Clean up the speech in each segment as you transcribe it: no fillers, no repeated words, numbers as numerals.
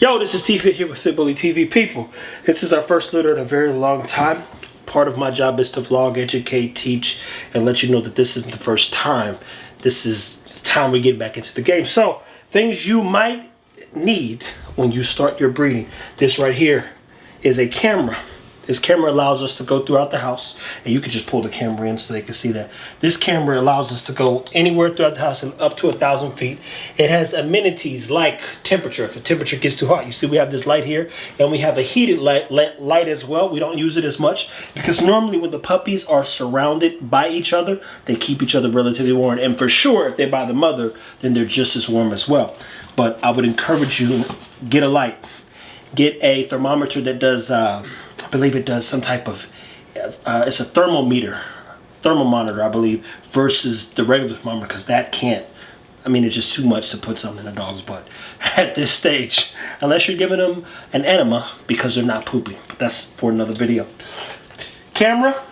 Yo, this is T-Fit here with Fit Bully TV. People, this is our first litter in a very long time. Part of my job is to vlog, educate, teach, and let you know that this isn't the first time. This is the time we get back into the game. So, things you might need when you start your breeding. This right here is a camera. This camera allows us to go throughout the house, and you can just pull the camera in so they can see that. This camera allows us to go anywhere throughout the house and up to 1,000 feet. It has amenities like temperature. If the temperature gets too hot, you see we have this light here, and we have a heated light as well. We don't use it as much because normally when the puppies are surrounded by each other, they keep each other relatively warm. And for sure, if they're by the mother, then they're just as warm as well. But I would encourage you, get a light. Get a thermometer that does... I believe it does some type of, it's a thermometer, I believe, versus the regular thermometer, because that can't, I mean, it's just too much to put something in a dog's butt at this stage, unless you're giving them an enema because they're not pooping. But that's for another video. Camera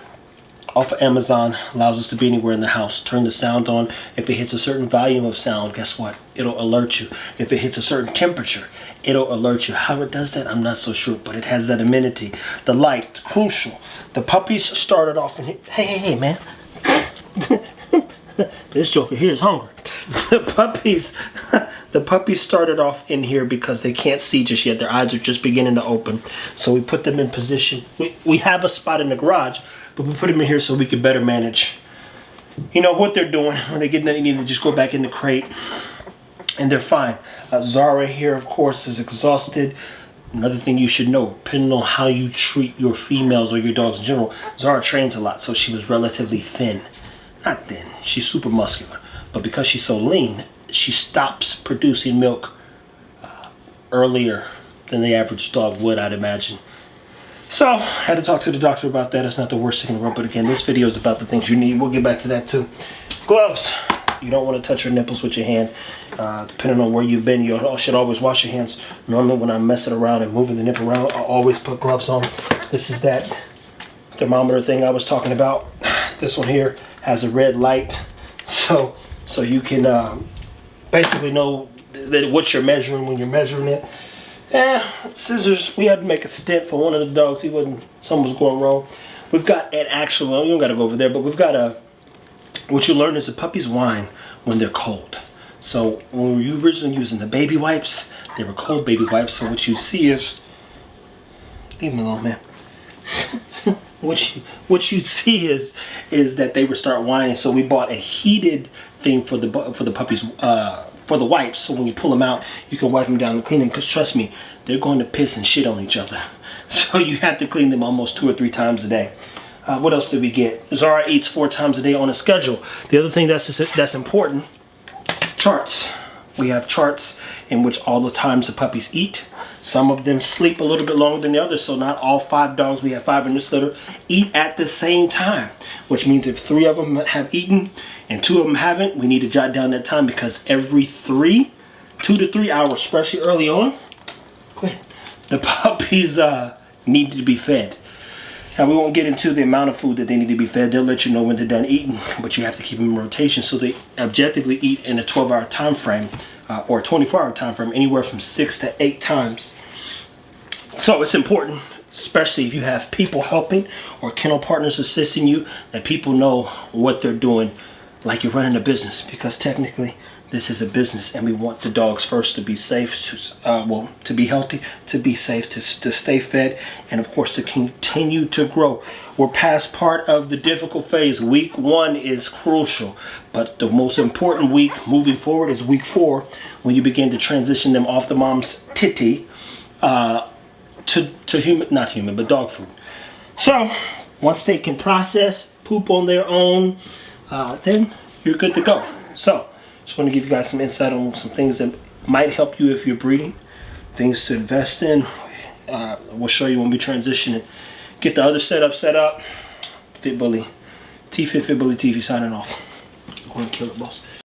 off of Amazon allows us to be anywhere in the house. Turn the sound on. If it hits a certain volume of sound, guess what? It'll alert you. If it hits a certain temperature, it'll alert you. How it does that, I'm not so sure, but it has that amenity. The light, crucial. The puppies started off in here. Hey, man. This joker here is hungry. The puppies started off in here because they can't see just yet. Their eyes are just beginning to open. So we put them in position. We have a spot in the garage, but we put them in here so we could better manage, you know, what they're doing. When they get nothing, they just go back in the crate, and they're fine. Zara here, of course, is exhausted. Another thing you should know, depending on how you treat your females or your dogs in general, Zara trains a lot, so she was relatively thin. Not thin, she's super muscular. But because she's so lean, she stops producing milk earlier than the average dog would, I'd imagine. So, I had to talk to the doctor about that. It's not the worst thing in the world, but again, this video is about the things you need. We'll get back to that too. Gloves. You don't want to touch your nipples with your hand. Depending on where you've been, you should always wash your hands. Normally when I'm messing around and moving the nipple around, I always put gloves on. This is that thermometer thing I was talking about. This one here has a red light. So you can basically know what you're measuring when you're measuring it. Scissors. We had to make a stent for one of the dogs. Something was going wrong. We've got an actual, well, you don't got to go over there, but we've got what you learn is the puppies whine when they're cold. So when we were originally using the baby wipes, they were cold baby wipes. So what you see is, leave them alone, man. What you see is that they would start whining. So we bought a heated thing for the puppies, for the wipes. So when you pull them out, you can wipe them down and clean them. Because trust me, they're going to piss and shit on each other. So you have to clean them almost 2 or 3 times a day. What else did we get? Zara eats 4 times a day on a schedule. The other thing that's important, charts. We have charts in which all the times the puppies eat. Some of them sleep a little bit longer than the others, so not all 5 dogs, we have 5 in this litter, eat at the same time. Which means if 3 of them have eaten and 2 of them haven't, we need to jot down that time, because every 2 to 3 hours, especially early on, the puppies need to be fed. Now, we won't get into the amount of food that they need to be fed. They'll let you know when they're done eating, but you have to keep them in rotation so they objectively eat in a 12-hour time frame or a 24-hour time frame, anywhere from 6 to 8 times. So it's important, especially if you have people helping or kennel partners assisting you, that people know what they're doing like you're running a business, because technically this is a business, and we want the dogs first to be safe, to be healthy, to be safe, to stay fed, and of course to continue to grow. We're past part of the difficult phase. Week 1 is crucial, but the most important week moving forward is week 4, when you begin to transition them off the mom's titty to dog food. So once they can process, poop on their own, then you're good to go. So just want to give you guys some insight on some things that might help you if you're breeding, things to invest in. We'll show you when we transition and get the other setup set up. Fit Bully, T-Fit Bully TV signing off. Go and kill it, boss.